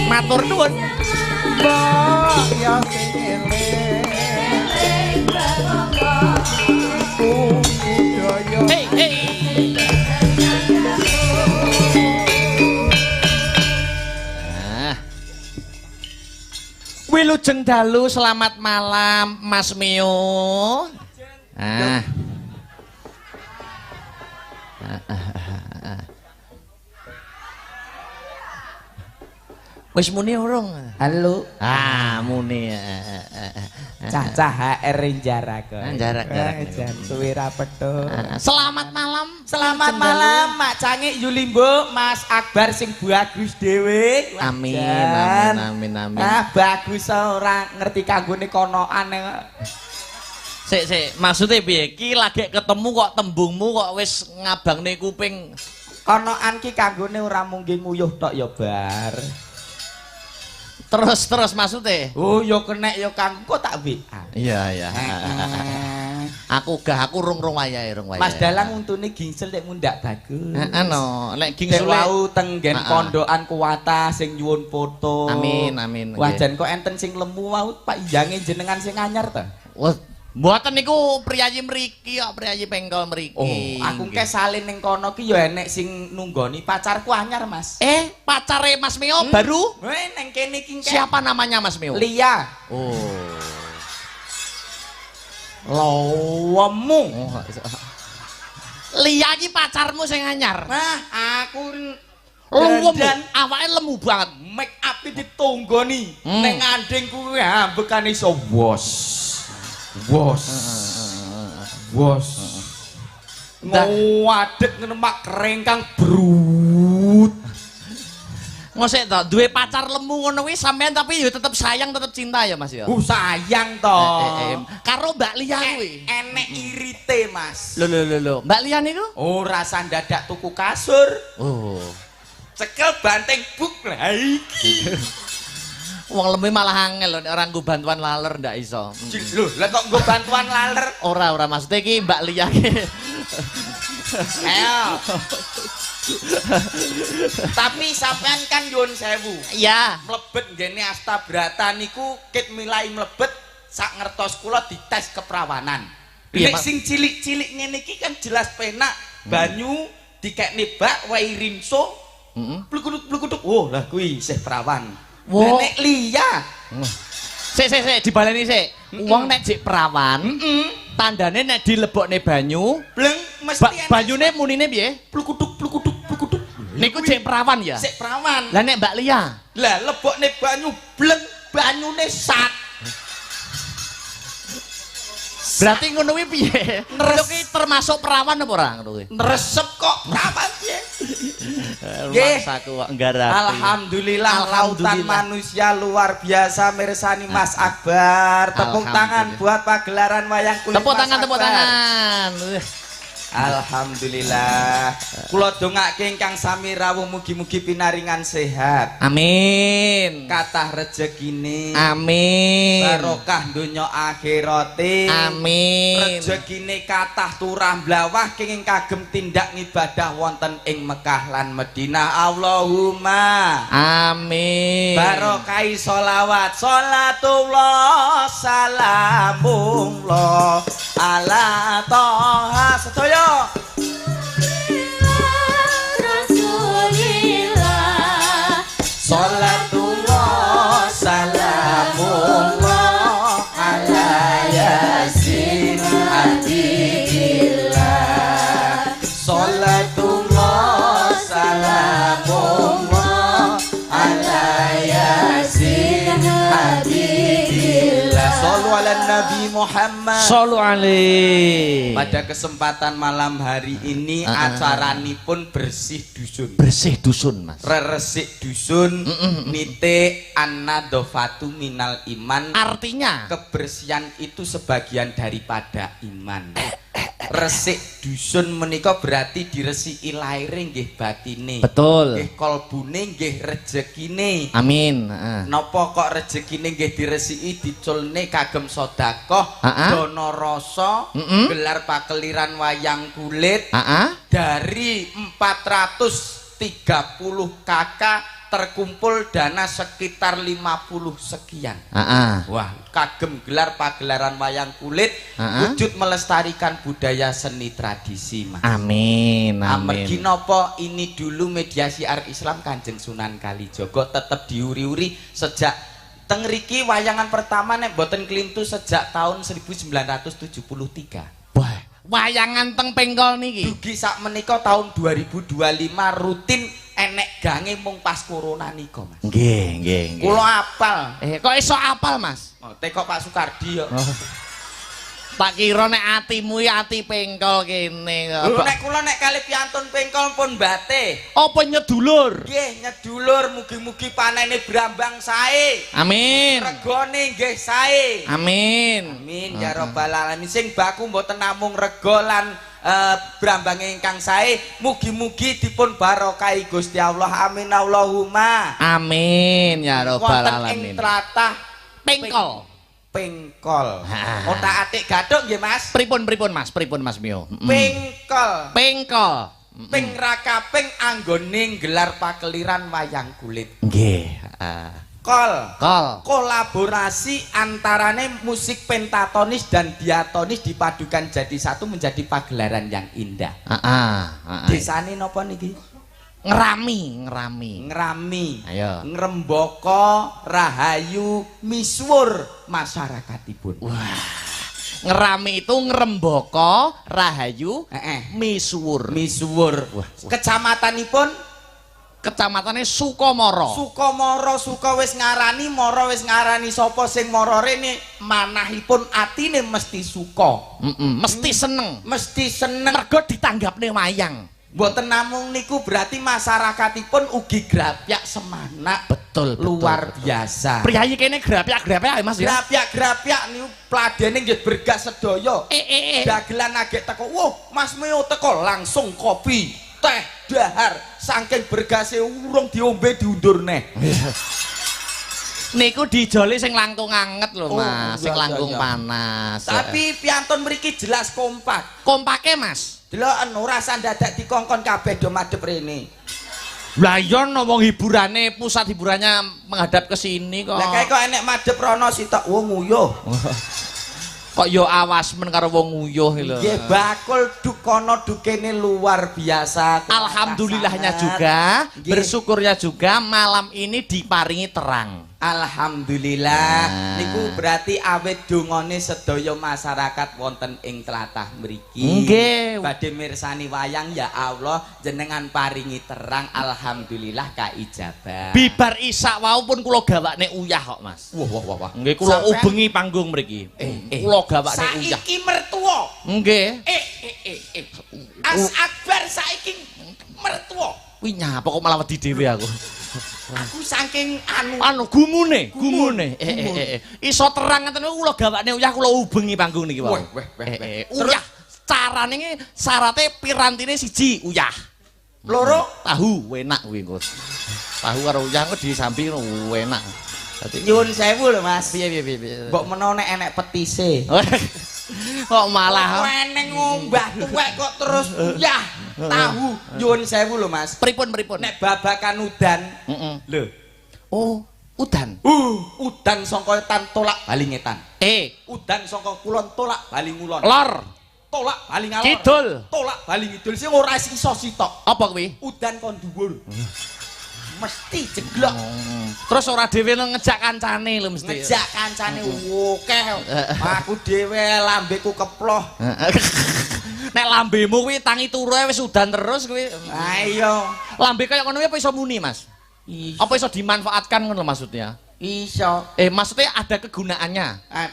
Matur nuwun. Mbok ya sing eling budaya. Hey hey. Wilujeng dalu, selamat malam Mas Mio. Wis muni urung? Halo. Muni. Cacah HR jarak. Jarak. Suwi rapetho. Selamat malam. Selamat malam Mak Cangik Yulimbo, Mas Akbar sing bagus dhewe. Amin. Nah, bagus ora ngerti kanggone konokan. Sik, maksude piye? Ki lagi ketemu kok tembungmu kok wis ngabangne kuping. Konokan ki kanggone ora mungkin nguyuh tok ya bar. Terus maksudnya? Oh, yo kenek yo kang kok tak WA. Iya. Aku rung wayahe. Mas Dalang untune gingsel nek mundak bagus. Nek gingsel wau teng nggen pondokan Kuwata sing nyuwun foto. Amin. Wajan kok enten sing lemu wau Pak Iyange jenengan sing anyar ta? Mboten niku priyayi mriki kok, priyayi pengkol mriki. Oh, aku ke salin ning kono ki ya enek sing nunggoni pacarku anyar, Mas. Pacare Mas Mio baru? Neng kene iki. Siapa namanya Mas Mio? Lia. Oh. Lowemu. Lia iki pacarmu sing anyar. Nah, aku lemu, awake lemu banget. Make up ditunggoni ning anding kuwi ambekane iso Bos. Ngadeg ngenemak kerengkang brut. Ngosek to, duwe pacar lemu ngono kuwi sampean tapi yo tetep sayang, tetep cinta ya Mas ya. Sayang to. Karo Mbak Lia kuwi. Enek irite, Mas. Lho. Mbak Lia niku? Oh, rasa dadak tuku kasur. Oh. Cekel banteng buk lah iki. Wong lemu malah angel lho nek ora nggo bantuan laler ndak iso. Lho, lah kok nggo bantuan laler? Ora maksudnya iki Mbak Lia ki. Ayo. Tapi sampean kan nyuwun sewu. Iya. Mlebet nggene Astabrata niku kit milai mlebet sak ngertos kula dites keperawanan. Nek sing cilik-cilik ngene iki kan jelas penak banyu dikekne bak wae rinso. Plukuduk. Oh, lah kuwi isih perawan. Nek Lia. Sik dibaleni sik. Wong nek jek perawan, tandane nek dilebokne banyu, bleng mesti banyune munine piye? Plukuduk. Niku jek perawan ya? Sik perawan. Lah nek Mbak Lia? Lah lebokne banyu bleng banyune sat. Berarti ngono kuwi piye? Kuwi termasuk perawan apa ora ngono kuwi? Nresep kok perawan piye? Masaku kok nggarap. Alhamdulillah lautan manusia luar biasa mirsani Mas Akbar. Tepuk tangan buat pagelaran wayang kulit. Tepuk tangan. Alhamdulillah. Kula dongake ingkang sami rawuh mugi-mugi pinaringan sehat. Amin. Kathah rejekine. Amin. Barokah donya akhirate. Amin. Rejekine kathah turah blawah kenging kagem tindak ngibadah wonten ing Mekah lan Madinah. Allahumma amin. Barokai sholawat sholatullah salamullah ala toha sedaya Rasulillah sholatullah salamullah ala yasin habibillah sholatullah salamullah ala yasin habibillah sallu ala nabi Muhammad Muhammad. Shallu alaihi. Pada kesempatan malam hari ini acaranipun bersih dusun. Bersih dusun, Mas. Reresik dusun, nite an-nadhofatu minal iman. Artinya kebersihan itu sebagian daripada iman. Resik dusun menika berarti diresiki laire nggih batine. Betul. Nggih kolbune nggih rejekine. Amin. Napa kok rejekine nggih diresiki diculne kagem sedekah, dana rasa, gelar pakeliran wayang kulit. Dari 430 kakak terkumpul dana sekitar 50 sekian. Wah, kagem gelar pagelaran wayang kulit wujud melestarikan budaya seni tradisi, Mas. Amin, amin. Amargi napa ini dulu media siar Islam Kanjeng Sunan Kalijaga tetep diuri-uri sejak teng mriki wayangan pertama nek boten klintu sejak tahun 1973. Wah, wayangan teng Pengkol niki. Dugi sak menika tahun 2025 rutin enek gange mung pas corona nika, Mas. Nggih, nggih, nggih. Kula apal. Kok iso apal, Mas? Oh, teko Pak Sukardi ya. Tak kira nek atimu ya ati Pengkol kene. Lho nek kula nek kali piantun Pengkol pun bate. Apa nyedulur? Nggih, nyedulur mugi-mugi panene brambang sae. Amin. Regane nggih sae. Amin. Amin ya rabbal alamin. Sing baku mboten namung rega lan brambang ingkang sae, mugi-mugi dipun barokahi Gusti Allah. Amin Allahumma. Amin ya rabbal alamin. Wonten ing tlatah Pengkol. Pengkol. Otak-atik gathuk nggih, Mas. Pripun Mas? Pripun Mas Mio? Pengkol. Pengkol. Ping rakaping anggone gelar pakeliran wayang kulit. Nggih. Kol. Kolaborasi antarane musik pentatonis dan diatonis dipadukan jadi satu menjadi pagelaran yang indah. Desane napa niki? Ngerami. Ayo. Ngrembaka rahayu misuwur masyarakatipun. Wah. Ngerami itu ngrembaka rahayu misuwur. Kecamatannya Sukamara. Suka wis ngarani, mara wis ngarani sapa sing mara rene manahipun atine mesti suka. Mesti seneng. Mergo ditanggapne wayang. Mboten namung niku berarti masyarakatipun ugi grapyak semanak. Betul. Luar biasa. Priyayi kene grapyak Mas ya. Grapyak niku pladene nggih bergas sedaya. Dagelan agek teko. Wah, Mas Meo teko langsung kopi, teh, dahar, saking bergase urung diombe diundur neh. Niku dijoli sing langkung anget lho, Mas, sing langkung panas. Tapi piantun mriki jelas kompak. Kompake, Mas. Deloken ora sandadak dikongkon kabeh do madhep rene. Lah iya wong hiburane, pusat hiburannya menghadap ke sini kok. Lah kae kok enek madhep rono sitok wong nguyuh. Kok yo awas men karo wong nguyuh lho. Nggih bakul dukono dukene luar biasa. Alhamdulillahnya juga, bersyukurnya juga malam ini diparingi terang. Alhamdulillah. Niku berarti awet dongane sedaya masyarakat wonten ing tlatah mriki. Nggih. Badhe mirsani wayang ya Allah jenengan paringi terang, alhamdulillah kaijabah. Bibar isak wau pun kula gawakne uyah kok, Mas. Wah. Nggih kula ubengi panggung mriki. Kula gawakne uyah. Saiki mertua. Nggih. As Akbar saiki mertua. Kuwi nyapa kok malah wedi dhewe aku. Aku saking gumune. Iso terang ngeten niku kula gawakne uyah kula ubengi panggung niki wae. Uyah carane iki syarate pirantine siji uyah. Loro tahu enak kuwi engko. Tahu karo uyah engko disambi enak. Dadi nyuwun sewu lho Mas. Piye. Mbok menawa nek enek petise. Kok malah eneng ngombah tuwek kok terus uyah. Tahu nyuwun sewu lho Mas. Pripun? Nek babakan udan. Lho. Oh, udan. Udan saka etan tolak bali ngetan. Udan saka kulon tolak bali ngulon. Lor. Tolak bali ngalor. Kidul. Tolak bali ngidul sing ora iso sitok. Apa kuwi? Udan kon dhuwur. Mesti jeglok. Terus ora dhewe ngejak kancane lho mesti. Ngejak kancane akeh. Aku dhewe lambeku keploh. Nek lambemu kuwi tangi turu wis udan terus kuwi. Ayo. Lambe kaya ngono apa iso muni, Mas? Apa iso dimanfaatkan ngono maksudnya? Iso. Maksudnya ada kegunaannya.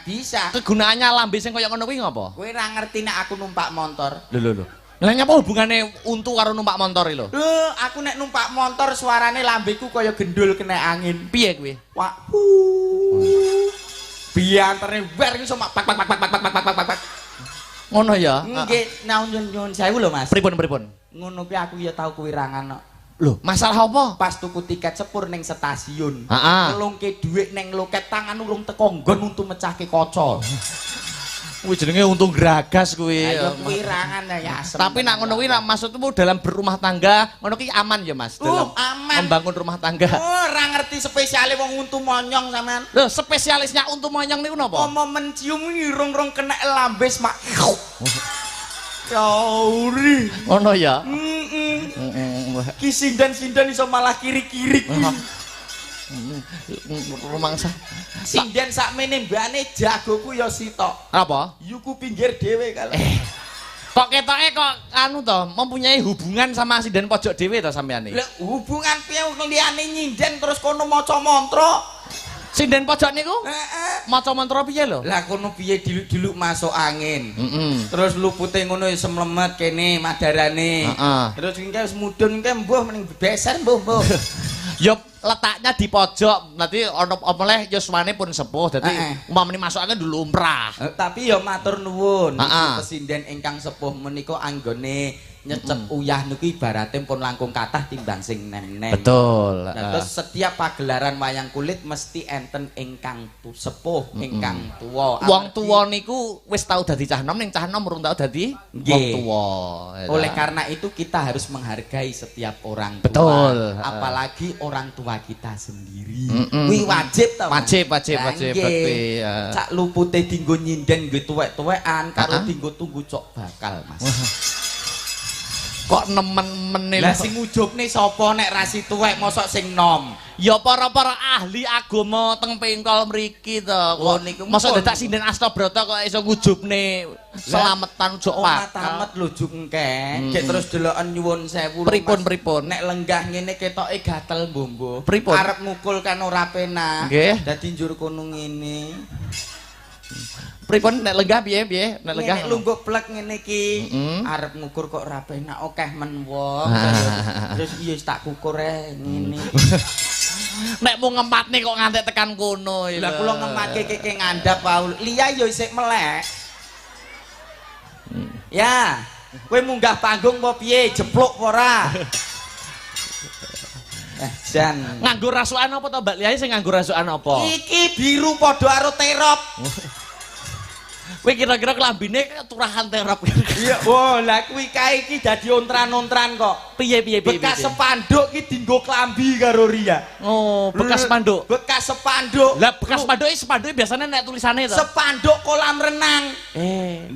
Bisa. Kegunaannya lambe sing kaya ngono kuwi ngopo? Kowe ora ngerti nek aku numpak motor. Lho. Lah nyapa hubungane untu karo numpak motor lho? Aku nek numpak motor suarane lambeku kaya gendul kena angin. Piye kuwi? Wah. Bianterne wer iso pak. Ngono ya? Nggih, nyun sewu lho Mas. Pripun? Ngono kuwi aku ya tau kuwirangan kok. Lho, masalah apa? Pas tuku tiket sepur ning stasiun. Heeh. Ngelungke dhuwit ning loket tangan urung teko nggon untuk mecahke kaca. Kuwi jenenge untung gragas kuwi. Ayo kuwirangan ya asem. Tapi nak ngono kuwi maksudmu dalam berumah tangga, ngono ki aman ya Mas dalam aman. membangun rumah tangga. Ora ngerti spesiale wong untu monyong sampean. Lho, spesialisnya untu monyong niku napa? Apa mencium irung-rung kena lambes mak. Kauri. Ngono ya. Ki sindan-sindan iso malah kiri-kiri. Rumangsa. Sinden sakmene mbane jagoku ya sitok. Apa? Yuku pinggir dhewe kalau. Kok ketoke kok anu to, mempunyai hubungan sama sinden pojok dhewe to sampean iki? Lah hubungan piye liyane nyinden terus kono maca mantra. Sinden pojok niku? Maca mantra piye lho? Lah kono piye diluk-diluk masuk angin. Terus lupute ngono ya semlemet kene madarane. Terus engke wis mudhun engke mbuh mending beser mbuh. Ya letaknya di pojok, nanti ono apa leh yuswane pun sepuh, dadi umpamane masuk angin dulu umrah. Tapi ya matur nuwun, pesinden ingkang sepuh menika anggone nyecep uyah niku ibarate pun langkung kathah timbang sing nem-nem. Betul. Terus setiap pagelaran wayang kulit mesti enten ingkang sepuh, ingkang tuwa. Wong tuwa niku wis tau dadi cah nom, ning cah nom urung tau dadi wong tuwa. Oleh karena itu kita harus menghargai setiap orang tua. Betul. Apalagi orang tua kita sendiri. Kuwi wajib ta. Wajib berarti. Cak lupute dinggo nyinden nggo tuwek-tuwekan karo dinggo tunggu cok bakal, Mas. Kok nemen-mene lah sing ujubne sapa nek rasi tuwek mosok sing nom? Ya para-para ahli agama teng pengkol mriki to. Mosok dadak sinden Astabrata kok iso ngujubne selametan ujug wakal. Tamet lho juk engke. Gek terus deloken nyuwun sewu. Pripun? Nek lenggah ngene ketoke gatel mbombo. Pripun? Arep ngukul kan ora penak. Dadi njur kono ngene. Pripun nek lenggah piye? Nek lenggah nek lungguh plek ngene iki arep ngukur kok ora penak akeh men wong. Terus iya tak kukur ngene. Nek mau ngematne kok ngantek tekan kono. Lah kula ngematke keke ngandhap wae. Liya ya isih melek. Ya, kowe munggah panggung apa piye? Jepluk apa ora? Jan. Nganggo rasukan apa to Mbak Liya sing nganggo rasukan apa? Iki biru padha karo terop. Kowe kira-kira klambine turahan terop. Iya, wah lah kuwi kae iki dadi ontran-ontran kok. Piye? Bekas sepanduk iki dienggo klambi karo Ria. Oh, bekas spanduk. Bekas sepanduk. Lah bekas spanduke biasanya nek tulisane to. Sepanduk kolam renang.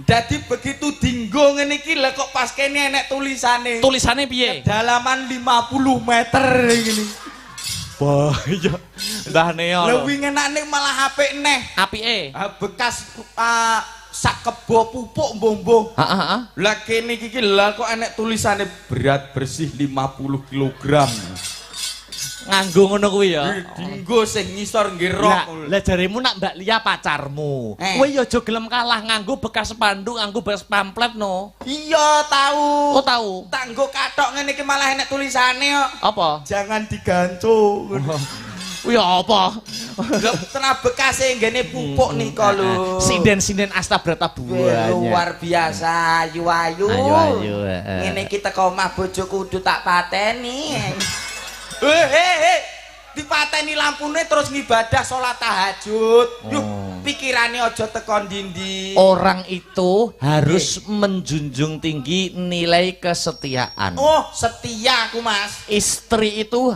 Dadi begitu dienggo ngene iki lha kok pas kene enek tulisane. Tulisane piye? Kedalaman 50 meter ngene. Wah, iya. Mbah Neo. Lah wingi enake malah apik neh. Apike? Bekas sak kebo pupuk mbombo. Heeh. Lah kene iki lha kok enek tulisane berat bersih 50 kg. Nganggo ngono kuwi ya. Dinggo sing ngisor nggih rok. Lah jaremu nak Mbak Lia pacarmu. Kowe ya aja gelem kalah nganggo bekas spanduk, nganggo bekas pamflet no. Iya, tahu. Oh, tahu. Tak nggo kathok ngene iki malah enek tulisane kok. Apa? Jangan digancu. Kuwi apa? Lho, tenan bekase nggene pupuk nika lho. Sinden-sinden Astabrata buahnya. Luar biasa, ayu-ayu. Ayu-ayu. Ngene iki teko omah bojoku kudu tak pateni. Dipateni lampune terus ngibadah salat tahajud. Yuh, pikirane aja teko ndi-ndi. Orang itu harus menjunjung tinggi nilai kesetiaan. Oh, setia aku, Mas. Istri itu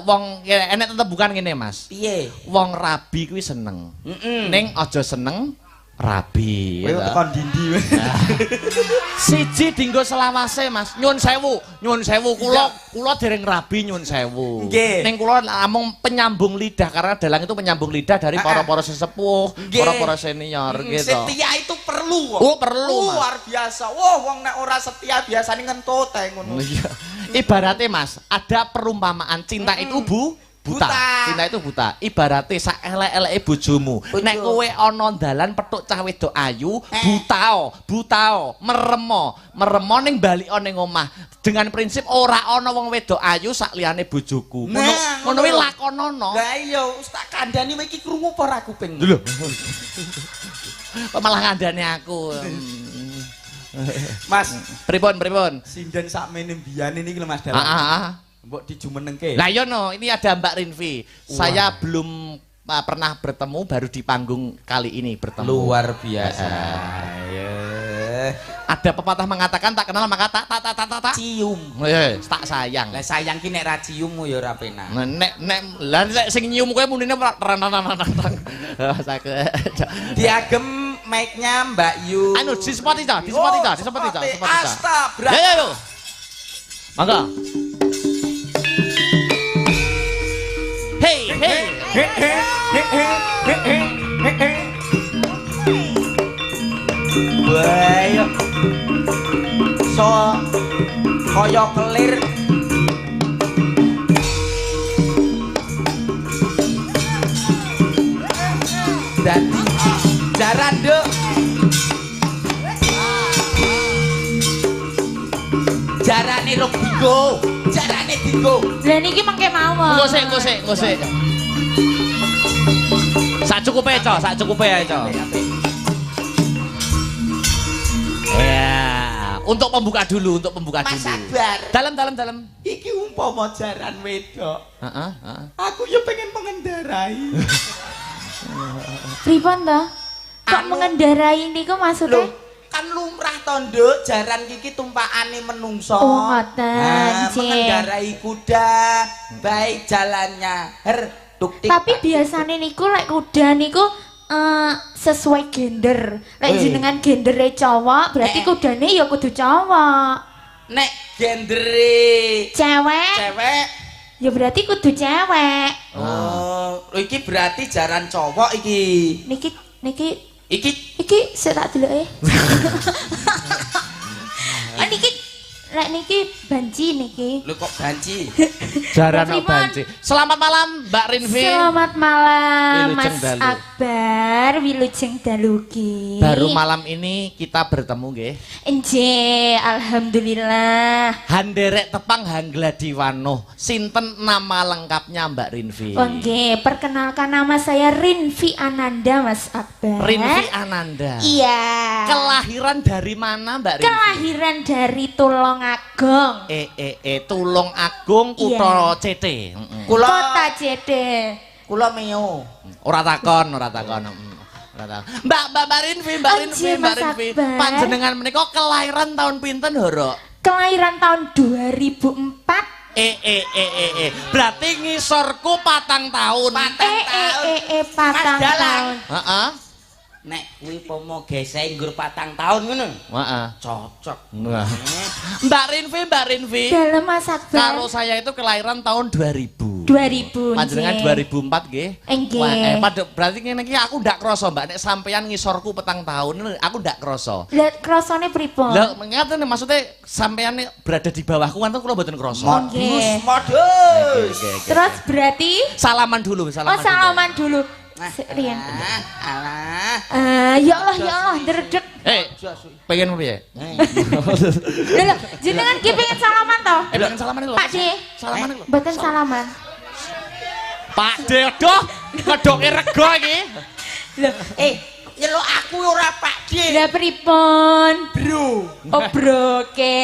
wong enek tetep bukan ngene, Mas. Piye? Wong rabi kuwi seneng. Ning aja seneng rabi. Kowe teko ndi-ndi. Siji dinggo selawase, Mas. Nyuwun sewu kula dereng rabi nyuwun sewu. Ning kula namung penyambung lidah karena dalang itu penyambung lidah dari para-para sesepuh, para-para senior gitu. Setia itu perlu kok. Oh, perlu. Luar biasa. Wah, wong nek ora setia biasane ngentut ae ngono. Iya. Ibaratnya, Mas, ada perumpamaan cinta itu Buta. Tina itu buta. Ibaratnya sak elek-eleke bojomu. Nek kowe ana dalan petuk cah wedok ayu, buta, meremo ning balika ning omah. Dengan prinsip ora ana wong wedok ayu sak liyane bojoku. Ngono kuwi lakonono. Lah iya, tak kandhani iki krungu apa ora kuping. Lho. Malah kandhane aku. Mas, pripun? Sinden sakmene mbiyane niki lho Mas Dalang. Mbok dijumenengke. Lah iya no, ini ada Mbak Rinvi. Saya belum pernah bertemu, baru di panggung kali ini bertemu. Luar biasa. Ada pepatah mengatakan tak kenal maka tak cium. Tak sayang. Lah sayang ki nek ra ciummu ya ora penak. Nek sing nyium kowe munine Diagem mic-nya Mbak Yu. Anu disepoti ta. Astaga. Yo. Mangga. Hey. Bayo. So kaya kelir. Dadi jaran nduk. Jarane rong digo. Jarane digo. Lah niki mangke mawon. Engko sik. Sak cukupe ae, Cok. Ya, untuk pembuka dulu. Mas Akbar. Dalam. Iki umpama jaran wedok. Heeh. Aku ya pengen mengendarai. Pripun to? Kok mengendarai niku maksudnya? Kan lumrah to, Nduk, jaran iki tumpakane menungso. Oh, ngoten, Cik. Mengendarai kuda, baik jalannya. Tuk-tik. Tapi biasanya niku lek kuda niku sesuai gender. Lek jenengan gendere cowok, berarti kudane ya kudu cowok. Nek gendere cewek, ya berarti kudu cewek. Oh, iki berarti jaran cowok iki. Iki sik tak deloke. Niki banci niki. Lho kok banci? Jaran banci. Selamat malam Mbak Rinvi. Selamat malam Mas Akbar, wilujeng dalugi. Baru malam ini kita bertemu nggih. Nggih, alhamdulillah. Handerek tepang Hangladiwanoh. Sinten nama lengkapnya Mbak Rinvi? Oh nggih, perkenalkan nama saya Rinvi Ananda Mas Akbar. Rinvi Ananda. Iya. Kelahiran dari mana Mbak Rinvi? Kelahiran dari Tulungagung. Tulung Agung Kutha CT. Kota CT. Kula Meo. Ora takon. Mbak Rinvi. Panjenengan menika kelahiran tahun pinten, Horo? Kelahiran tahun 2004. Berarti ngisorku 4 tahun. 4 tahun. Heeh. Nek kuwi pomo gesek nggur 4 tahun ngono. Heeh. Cocok. Mbak Rinvi. Dalam Mas Akbar. Kalau saya itu kelahiran tahun 2000. 2000. Panjenengan 2004 nggih. Nggih. Berarti ngene iki aku ndak krasa, Mbak, nek sampeyan ngisorku 4 tahun aku ndak krasa. Lah krasane pripun? Lah ngaten maksudnya sampeyan berada di bawahku kan kula mboten krasa. Modus. Terus berarti salaman dulu. Salaman dulu. Rian. Ya Allah, dredeg. Pengen piye? Lho, jenengan ki pengen salaman to? Pengen salaman lho. Pak D. Salaman lho. Mboten salaman. Pak D, aduh, ngedoke rego iki. Lho, nyeluk aku ora Pak D. Lah pripun? Bro. Oh, bro, oke.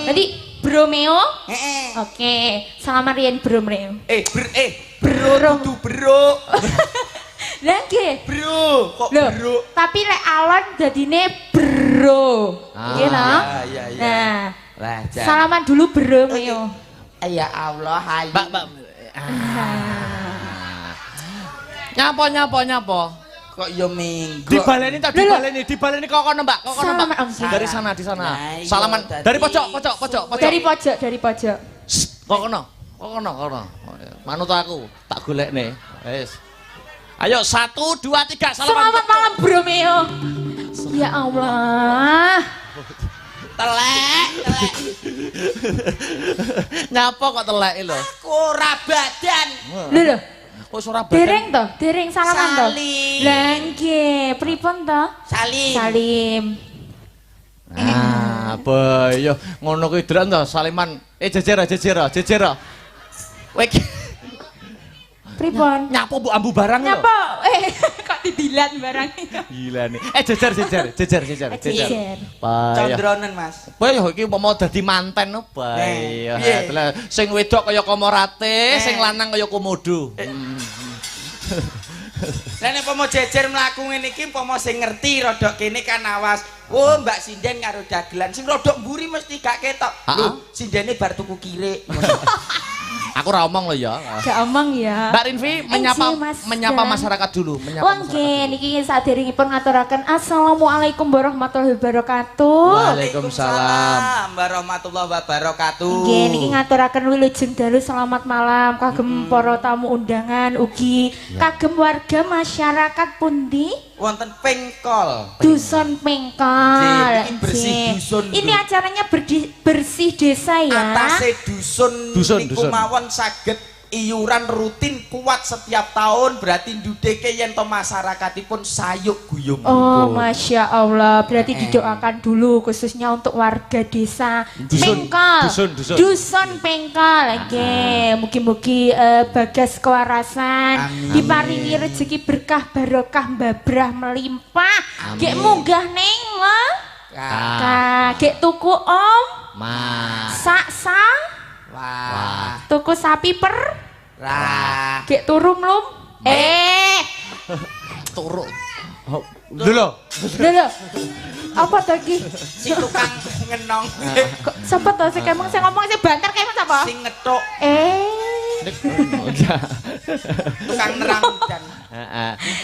Tadi Bro Meo? Oke. Salaman Rian Bro Meo. Bro. Lah nggih. Bro, kok Loh, bro? tapi lek alon dadine bro. Nggih to? Iya. Nah. Salaman dulu Bro Meo. Ya Allah, hayu. Mbak. Nyapa. Kok yo minggu. Dibaleni kok kono, Mbak. Kok kono, Mbak. Dari sana, di sana. Salaman dari pojok. Dari pojok. Kok kono. Manut aku, tak golekne. Wis. Ayo 1 2 3 salaman. Selamat malam Bro Meo. Ya Allah. Telek. Nyapa kok telek lho. Aku ora badan. Lho. Kok ora badan? Dereng to, dereng salaman to. Salim. Lah nggih, pripun to? Salim. Salim. Ah, boyo ngono kuwi dran to saliman. Jejer. Kowe Pripun? nyapo mbok ambu barang lho. Nyapa? Kok didilat barang. Gila nih. Jejer. Bayo. Condronen Mas. Bayo iki umpama dadi manten no bayo. Sing wedok kaya Komorate, sing lanang kaya Komodo. Lah nek pomo jejer mlaku ngene iki pomo sing ngerti rodok kene kan awas. Oh, Mbak Sinden karo dagelan sing rodok mburi mesti gak ketok. Lho, sindene bar tuku kirik. Aku ora omong lho ya. Gak omong ya. Mbak Rinvi menyapa masyarakat dulu, Oh nggih, niki saderengipun ngaturaken assalamualaikum warahmatullahi wabarakatuh. Waalaikumsalam warahmatullahi wabarakatuh. Nggih, niki ngaturaken wilujeng dalu selamat malam kagem para tamu undangan ugi kagem warga masyarakat pundi? Wonten Pengkol. Dusun Pengkol. Ini bersih dusun. Ini acaranya bersih desa ya. Atase dusun niku mawon saged iuran rutin kuat setiap tahun berarti ndudeke yen to masyarakatipun sayuk guyub. Oh, Masya Allah. Berarti didoakan dulu khususnya untuk warga desa Pengkol. Dusun Pengkol. Oke, mugi-mugi bagas kewarasan, diparingi rezeki berkah barokah babrah melimpah. Gek munggah neng lah. Gek tuku om. Saksa. Wah. Tuku sapi per. Lah. Gek turu mlum. Turu. Lho. Apa to iki? Si tukang ngenong. Sapa to sing ngomong sing banter kemeng sapa? Sing ngethuk. Tukang nerang dan.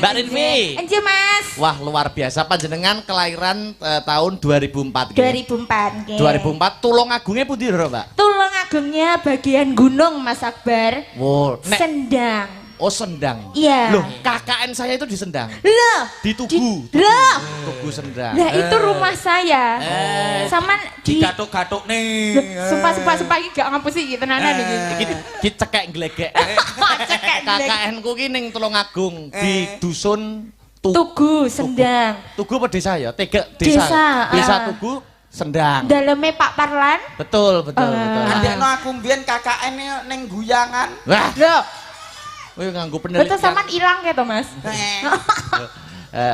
Mbak Rinvi. Enje Mas. Wah, luar biasa panjenengan kelahiran tahun 2004 2004 nggih. 2004 Tulungagunge pundi lho, Mbak? Tulungagungnya bagian gunung Mas Akbar. Wow. Sendang. Oh, Sendang. Iya. Loh, KKN saya itu di Sendang. Loh, di Tugu. Loh. Tugu Sendang. Lah itu rumah saya. Saman di gatuk-gatuk nih. Sumpah iki gak ngapusi iki tenanan iki. Iki cekek glegek. KKN ku ki ning Tulungagung di dusun Tugu Sendang. Tugu apa desa ya? Desa Tugu Sendang. Daleme Pak Parlan. Betul. Andekno aku mbiyen KKN ning Guyangan. Wah. Loh. Kowe nganggo penelitian. Betul sampean ilang ya to, Mas?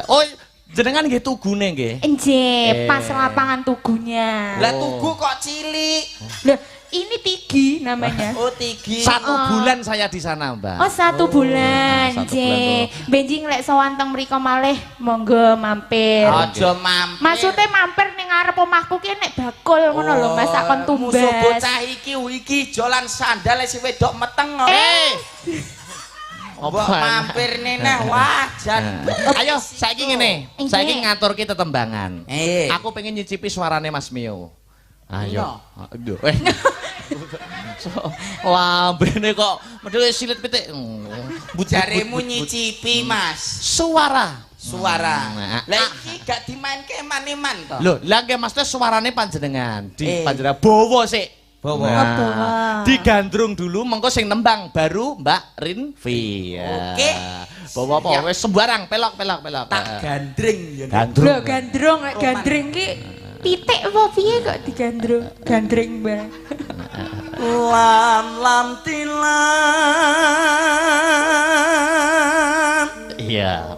Oh, jenengan nggih tugune nggih. Enje, pas lapangan tugunya. Lah tugu kok cilik. Lah, ini Tigi namanya. Oh, Tigi. 1 bulan saya di sana, Mbak. Oh, 1 bulan. Nggih. Benjing lek sowan teng mriko malih monggo mampir. Aja mampir. Maksudnya mampir ning ngarep omahku ki nek bakul ngono lho, Mas, sak kon tumbas. Musuh bocah iki jolan sandal si wedok meteng. Mbok mampir nene wajan. Ayo saiki ngene. Saiki ngaturke tetembangan. Aku pengen nyicipi suarane Mas Mio. Ayo. Aduh. Wah, bene kok medhe silit pitik. Jaremu nyicipi, Mas. Suara. Lah iki gak dimainke eman-eman to. Lho, lah nggih Mas suarane panjenengan. Di panjenengan bawa sik. Bawa. Digandrung dulu mengko sing nembang baru Mbak Rinvi. Oke. Bawa apa wis sembarang pelok. Tak gandring ya. Lho, gandrung nek gandring ki pitik apa piye kok digandrung? Gandring bareng. Lam tilam. Iya.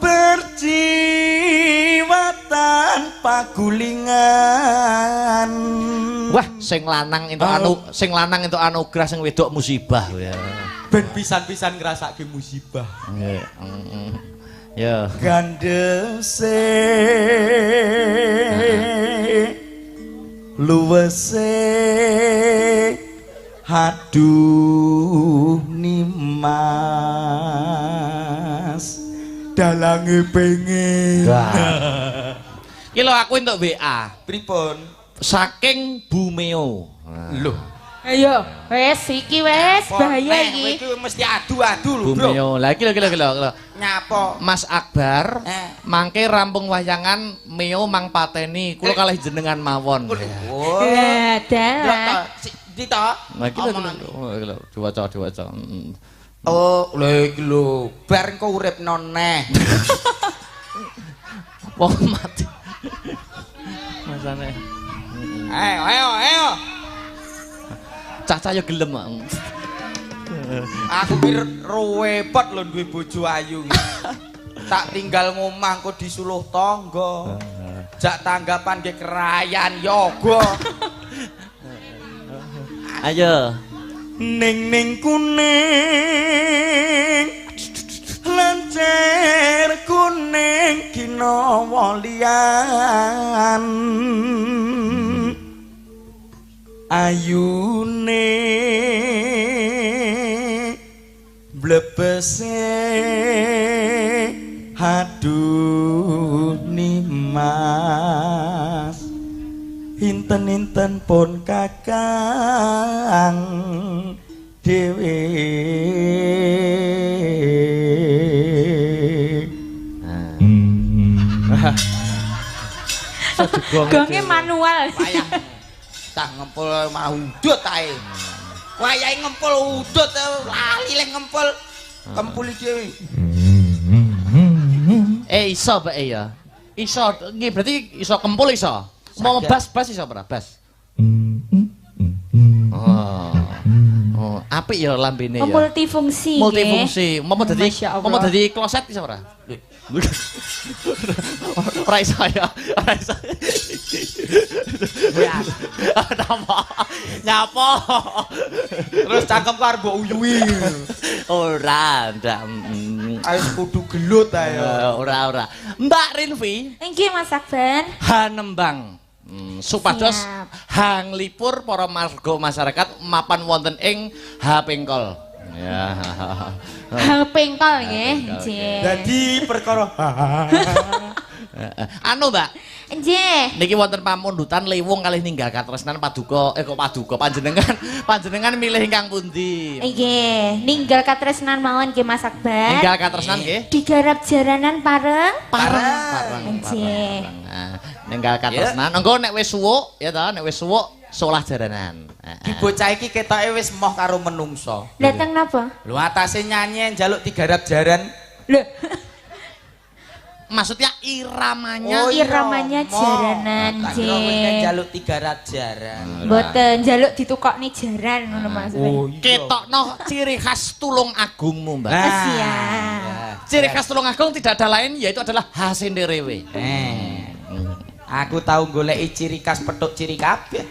Berjiwa tanpa gulingan. Wah, sing lanang entuk anugerah sing wedok musibah ya. Ben pisan-pisan ngrasake musibah. Nggih. Ya. Gandese luwese aduh nimas dalange pengen. Ki lho aku entuk WA. Pripun? Saking Bumeo. Loh. Ayo, wes iki wes bahaya iki. Iki mesti adu-adu lho, Bro. Bumeo. Lah iki lho. Nyapa? Mas Akbar, mangke rampung wayangan Meo mang pateni, kula kalih jenengan mawon. Oh. Dalah. Ndi to? Nah iki lho diwaca. Oh, lha iki lho, bar engko urip noneh. Wong mati. Masane. Ayo. Cah-cah ya gelem kok. Aku ki repot lho duwe bojo ayu. Tak tinggal ngomah kok disuluh tangga. Jak tanggapan nggih kerayan yoga. Ayo. Ning kuning lancer kuning kinawa liyan ayune blebese aduh nimas inten-inten pun kakang dewe gonge manual wayah tak ngempul mau udut ae wayahe ngempul udut lali le ngempul kempul dhewe Iso bae ya. Iso nggih berarti iso kempul iso. Mau bas iso ora bas. Oh, apik ya lambene ya. Multifungsi. Multifungsi. Mau dadi kloset iso ora? Ora iso ya. Ora iso. Nyapa? Terus cangkem ku arep mbok uyuhi. Ora, ndak. Ayo kudu gelut ae. Ora. Mbak Rinvi. Nggih Mas Akbar. Hanembang. Supados hanglipur para marga masyarakat mapan wonten ing Hapengkol. Ya. Hapengkol nggih. Nggih. Dadi perkara Anu, Mbak. Nggih. Niki wonten pamundutan liwung kalih ninggal katresnan paduka kok paduka panjenengan milih ingkang pundi? Nggih, ninggal katresnan mawon nggih Mas Akbar. Ninggal katresnan nggih. Digarap jaranan pareng. Pareng. Ninggal katresnan. Engko nek wis suwuk ya ta, nek wis suwuk solah jaranan. Ki bocah iki ketoke wis moh karo menungso. Dateng napa? Lho atase nyanyi njaluk digarap jaran. Lho. Maksudnya iramanya Iramanya jaranan nggih. Njaluk digarap jaran. Mboten njaluk ditukokne jaran ngono maksudnya. Ketokno ciri khas Tulung Agungmu, Mbak. Siap. Ciri khas Tulung Agung tidak ada lain yaitu adalah hasinde rewe. Aku tahu goleki ciri khas petuk ciri kabeh.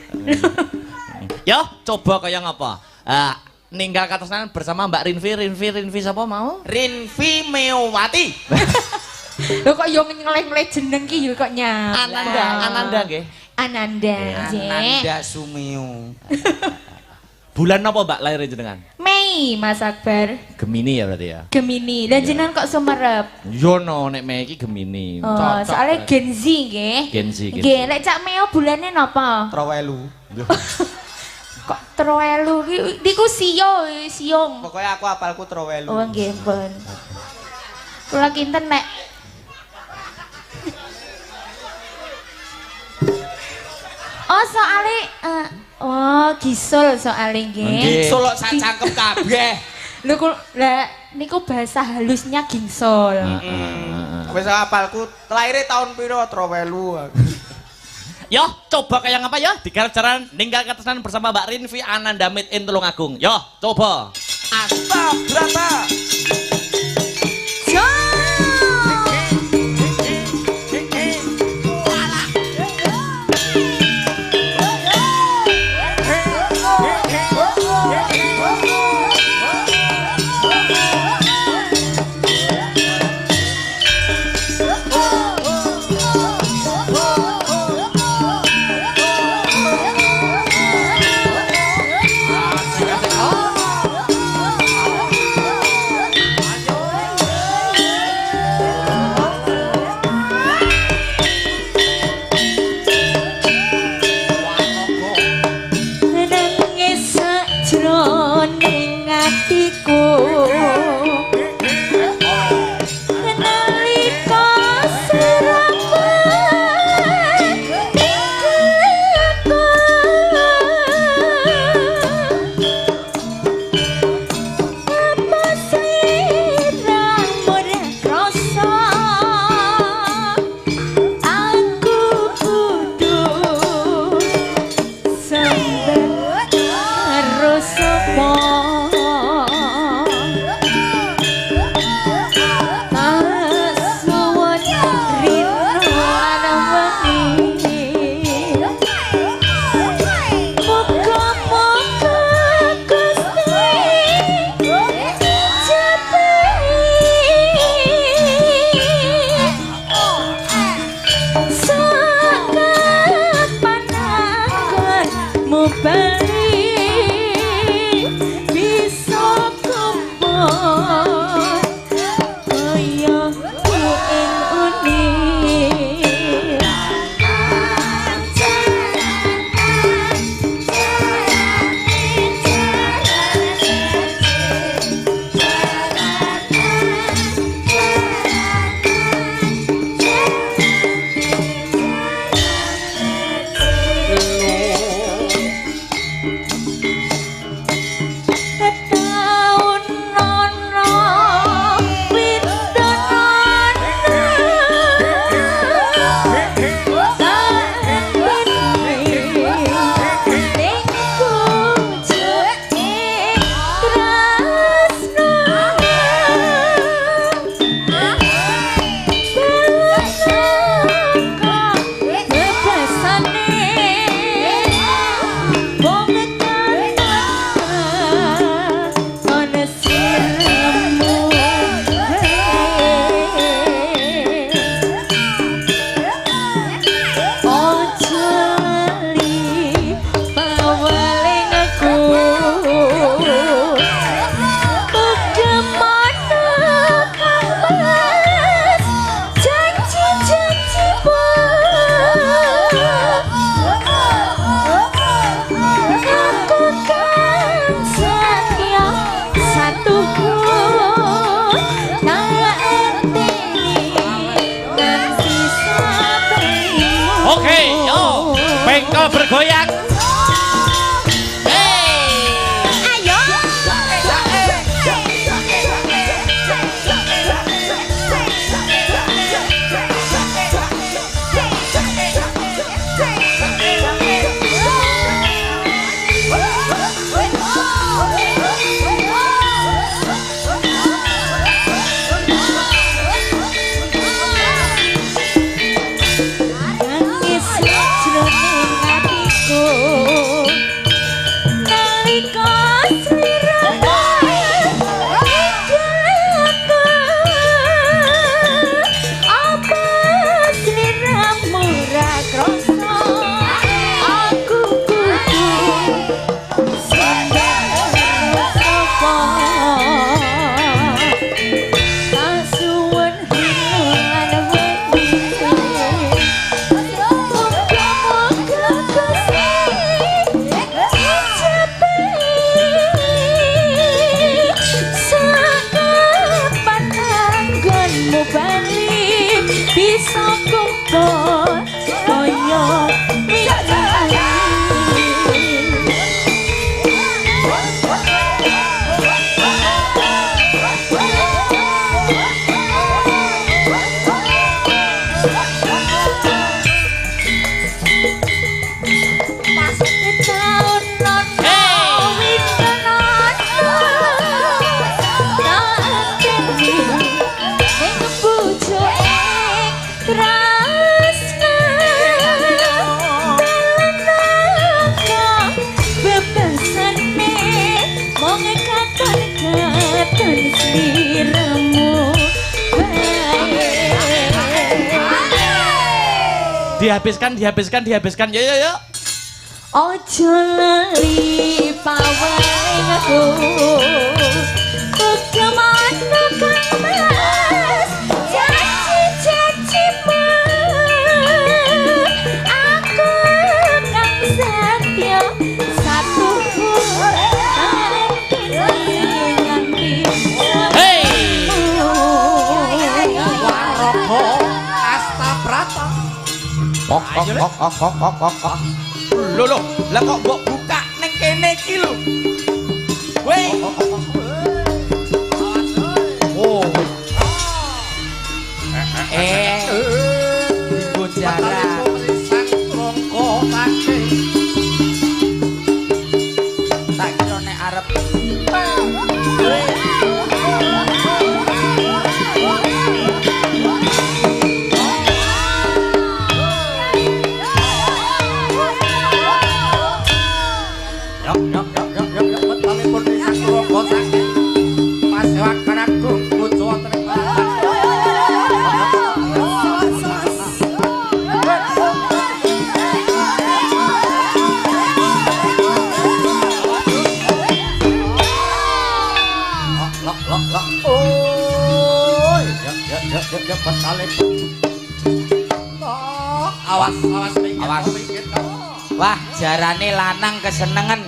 Yo, coba kaya ngapa? Ninggal katresnan bersama Mbak Rinvi sapa mau? Rinvi Mewati. Lho kok yo ngeleh-ngeleh jeneng ki yo kok nyap. Ananda nggih. Ananda Sumio. Bulan apa Mbak lahir jenengan? Mei Mas Akbar. Gemini ya berarti ya. Gemini. Lah jenengan kok sumerep? Yo no nek Mei iki Gemini. Oh, soalnya Gen Z nggih. Gen Z. Nggih, lek Cak Meo bulane napa? Trowelu. Kok Trowelu ki niku siung. Pokoke aku apalku Trowelu. Oh nggih, pun. Kula kinten nek oh soalnya gisul soalnya nggih. Gisul kok sak cangkem kabeh. Lho lah niku bahasa halusnya gingsul. Wis apalku lahire tahun piro Trowelu. Yo, coba kayak ngapa ya? Digarap jaran ninggal katresnan bersama Mbak Rinvi Ananda Made in Tulung Agung. Yo, coba. Asta Brata. bergoyang. Dihabiskan. Yo. Ojo lali paweling aku. Kemana kang mas? Janji aku kang setia satu nganti. Hey. Waroko Astabrata. Kok. Lho, lah kok mbok buka ning kene iki lho. Weh. Oh. Iku jarak. Rongko kake. Tak kira nek arep. Yok betalipun risang kula saking Pasewakan Agung Pujo wonten ing Ya betalipun. Awas minggir. Wah, jarane lanang kesenengan.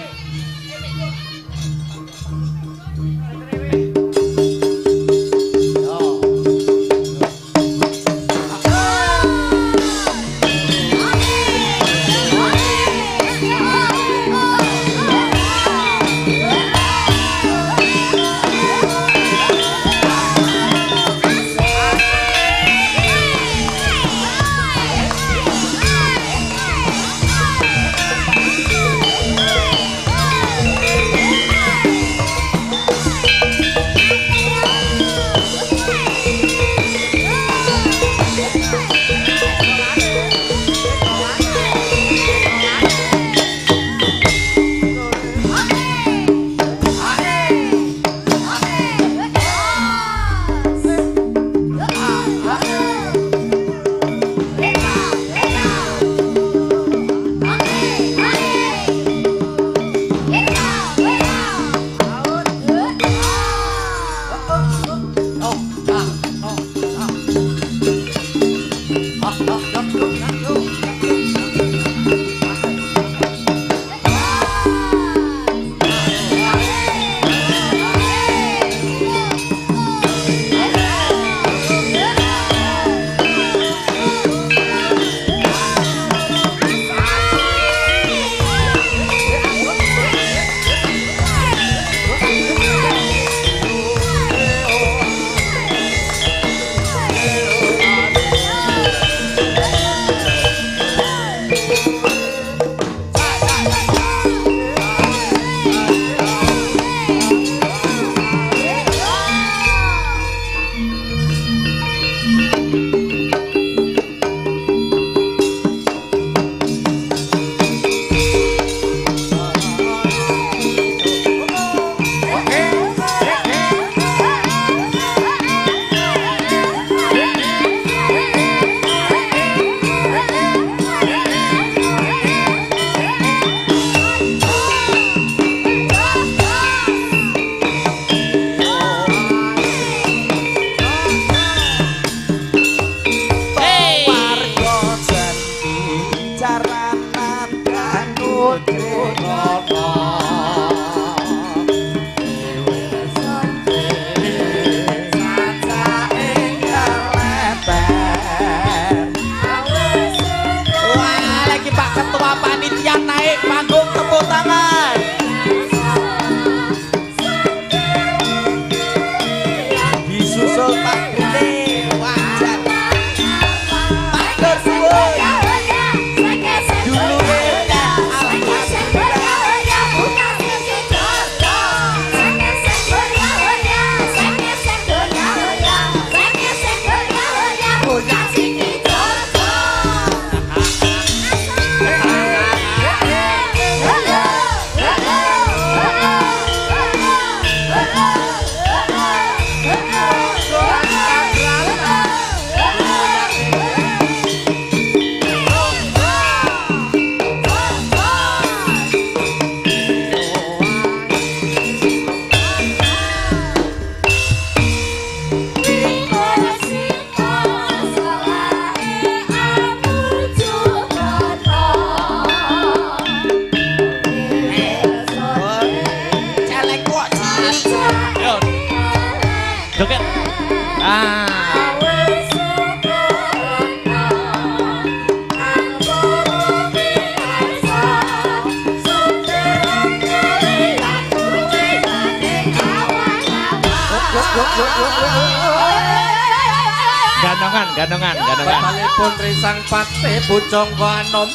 Ganongan. Batalipun risang pate bujong anom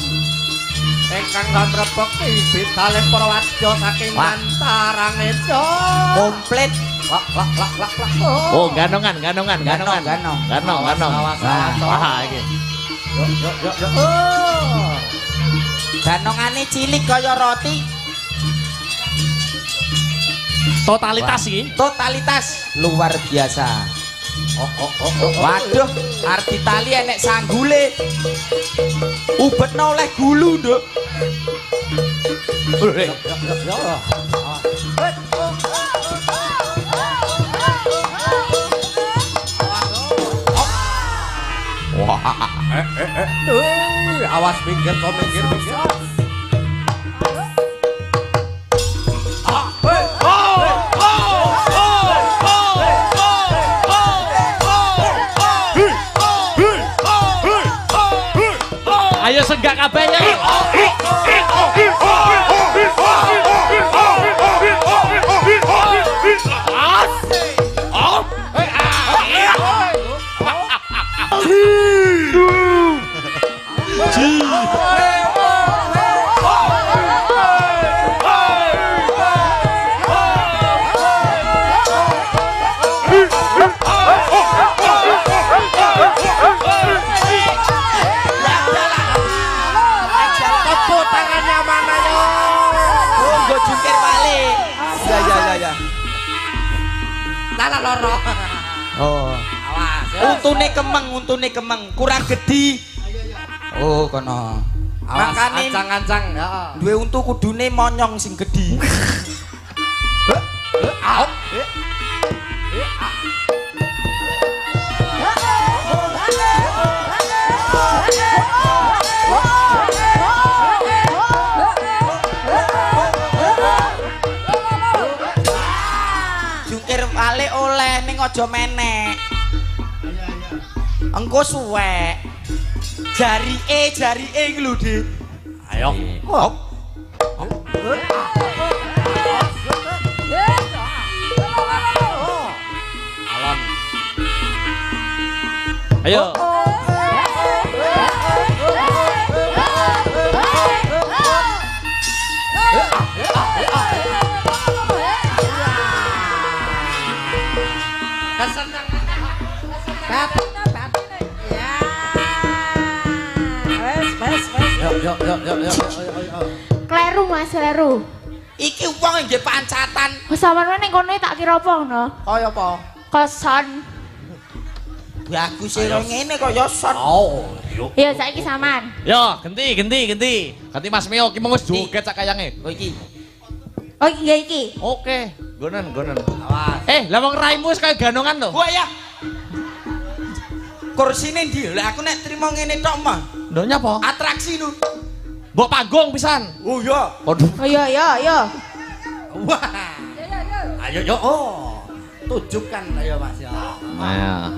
ingkang ngrepeki bitalih para wadya saking Bantarang Edo. Komplit. Oh, ganongan. Ganong. Wah, iki. Yo. Ganongane cilik kaya roti. Totalitas iki. Totalitas luar biasa. Waduh, arti tali enek sanggule. Ubetno oleh gulu, Nduk. Awas pinggir kok pinggir. Ayo senggak kabehnya. Tepuk tangannya mana yo? Tunggu jungkir balik. Ya. Tala loro. Oh. Awas. Untune kemeng, kurang gede. Oh, kono. Makane ancang-ancang ya. Duwe untu kudune monyong sing gede. Jungkir balik oleh ning aja menek. Engko suwek. Jari E lho, Dik. Ayo. Hop. Alon. Ayo. Yuk. Kleru Mas, kleru. Iki wong nggih pancatan. Wes sampeyan ning kono tak kira apa ngono? Kaya apa? Kosan. Bagus e ngene kaya son. Oh, yuk. Ya saiki sampean. Yo, ganti. Ganti Mas Mio ki mung wis joget sak kayange. Oh iki. Oh iya iki. Oke, gonen. Awas. Lah wong raimu wis kaya ganongan lho. Gua ya. Kursine ndi? Lah aku nek trimo ngene tok mah. Lho nyapa? Atraksi nu. Mbok panggung pisan. Oh iya. Waduh. Oh iya. Wah. Ayo yo. Oh. Tunjukkan ayo Mas ya. Nah.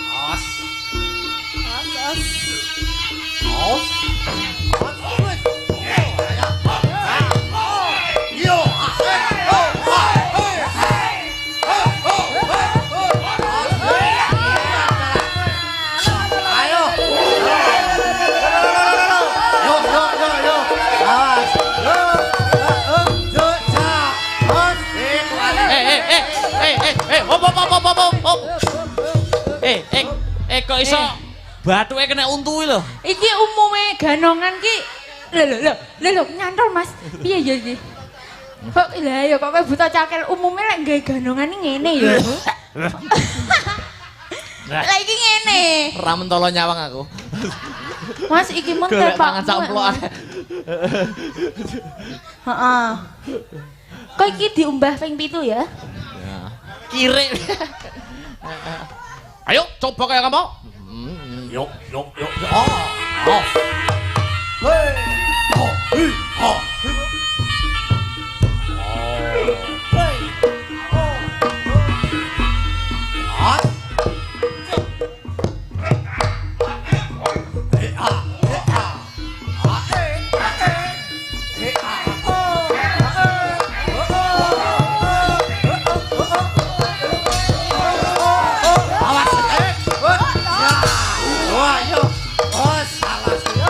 Awas. Kok iso bathuke kena untu lho. Iki umume ganongan ki. Lho nyantol Mas. Piye ya iki? Kok lah ya kok kowe buta cakil umume lek gawe ganongan ngene ya. Lah iki ngene. Ra mentolo nyawang aku. Mas iki mung Golek tepak. mangan samplokan. Heeh. Kok iki diumbah ping 7 ya? Kire. Ayo coba kayak kamu. Yuk. Oh. Hei. Oh. Oh. Wah, yo. Oh, salah.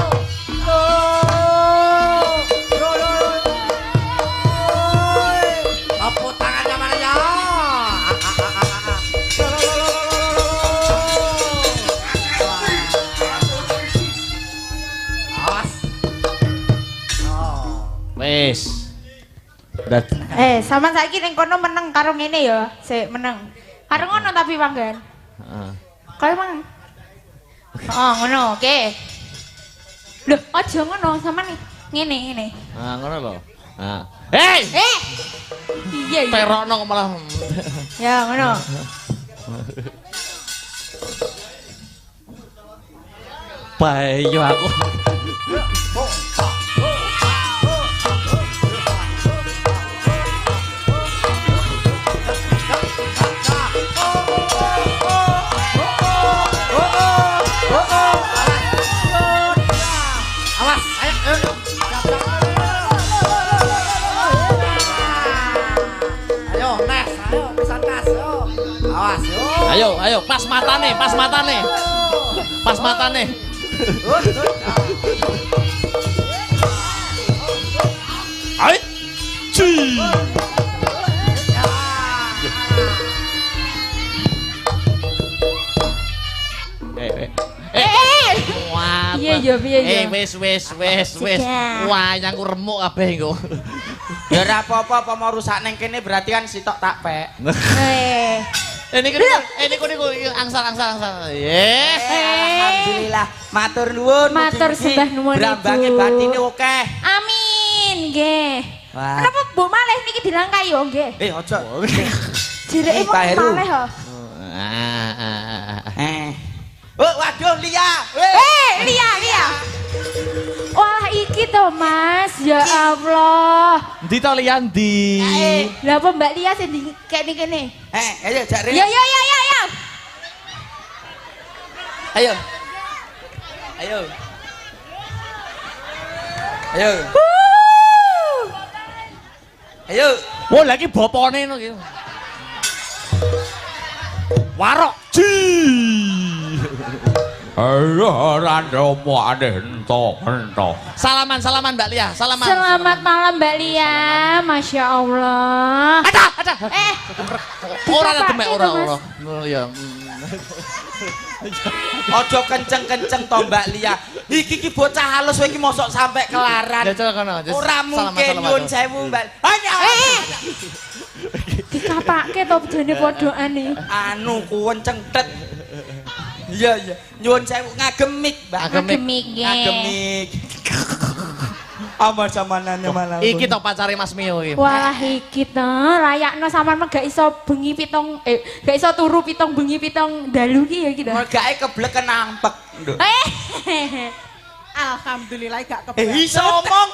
Sampean saiki ning kono meneng karo ngene ya. Sik meneng. Karo ngono tapi panggan. Heeh. Kaya mang. Oh, ngono, oke. Loh, aja ngono, sampean ngene. Ngono lho. Hei! Iya. Terokno malah. Ya, ngono. Bayo aku. Ayo, pas matane. Ayo. Ci. Iya. Wis. Wayangku remuk kabeh engko. Ya ora apa-apa mau rusak ning kene berarti kan sitok tak pek. Niku angsal. Alhamdulillah. Matur nuwun. Matur sembah nuwun. Brambange batine akeh. Amin, nggih. Kenapa mbok malih niki dilangkai yo nggih? Aja. Jereke malih ho. Waduh Lia. Lia. Wah, iki to, Mas. Ya Allah. Ndi to Lia ndi? Lah apa Mbak Lia sing kene kene? Ayo jak rene. Ya. Ayo. Wah, lagi bapane ngono iki. Warok. Ji. Ayo randomo ento. Salaman Mbak Lia, salaman. Selamat malam Mbak Lia. Masya Allah. Ada. Ora demek ora. Ya. Aja kenceng-kenceng to Mbak Lia. Iki bocah halus kowe iki mosok sampe kelaran. Ora mungkin nyuwun sewu Mbak. Dikapake to bejane podoane. Anu kuwen cengtet. Iya. Nyuwun sewu ngagemik, Mbak. Ngagemik. Amar samanane malah. Iki to pacare Mas Mio iki. Wah, iki to layakno sampean gak iso bengi pitung gak iso turu pitung bengi pitung dalu ki ya iki to. Mergake kebleken ampek. Alhamdulillah gak kebleken. Iso omong.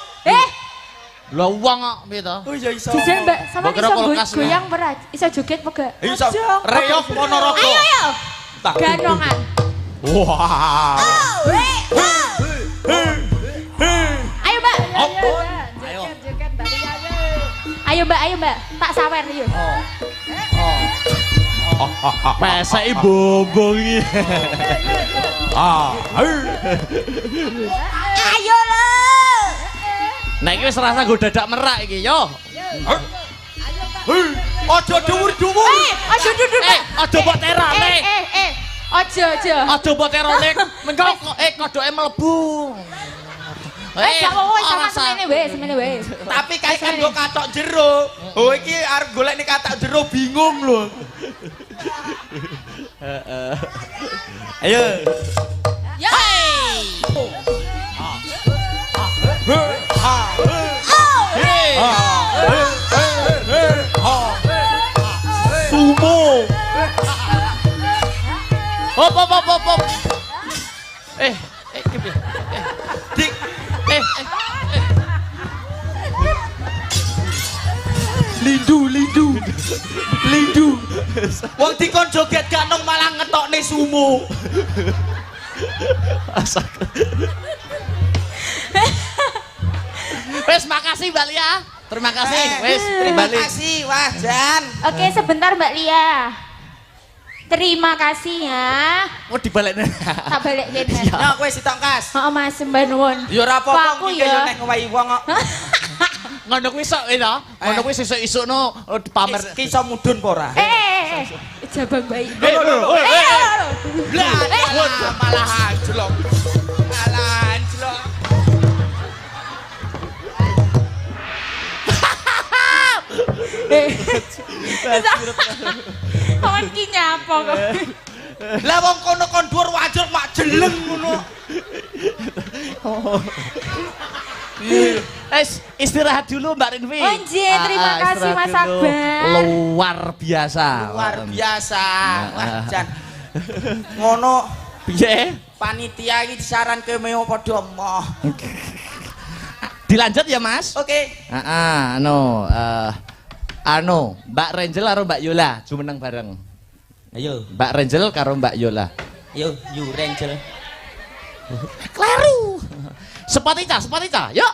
Lah wong kok piye to? Oh iya iso. Jajan Mbak, sampean iso goyang berat, iso joget apa gak? Iso. Reyok Ponorogo. Ayo. Ganongan. Wah. Ayo Mbak. Ayo. Joget Mbak Lia. Ayo Mbak, tak sawer yuk. Peseki bombong iki. Ayo lho. Nek iki wis rasa nggo dadak merak iki, yo. Aja dhuwur-dhuwur. Aja dhuwur. Aja mbok terone. Aja. Aja mbok terone. Mengko kodoke mlebu. Gak apa-apa sama semene wis. Tapi kae kan nggo katok jero. Oh iki arep golek ning katok jero bingung lho. Ayo. Ya. Sumo. Hop. Dik. Lindu. Wong dikon joget gak nang malah ngetokne sumo. Asak. Wes makasih Mbak Lia. Terima kasih. Wes Terima kasih Wajan. Oke, sebentar Mbak Lia. Terima kasih ya. Oh dibalekne. Tak balik kene. Nah kowe sitok kas. Heeh Mas, sembah nuwun. Ya ora apa-apa Aku iki yo ya. nek ngowahi wong kok. Ngono kuwi sok to. Ngono kuwi sesuk-isukno pamer. Ki iso mudhun apa ora? Jabang bayi. Lah, malah anjlok. Malah anjlok. Kawan ki nyapa kok. Lah wong kono kon dhuwur wajur mak jeleng ngono. Istirahat dulu Mbak Rinvi. Oh nggih, terima kasih Mas Akbar. Luar biasa. Luar biasa. Wah, jan. Ngono piye? Panitia iki disaranke meo padha emoh. Dilanjut ya, Mas? Oke. Mbak Renjel karo Mbak Yola jumeneng bareng. Ayo, Mbak Renjel karo Mbak Yola. yo yu Renjel. Kleru. Sepatica, yuk.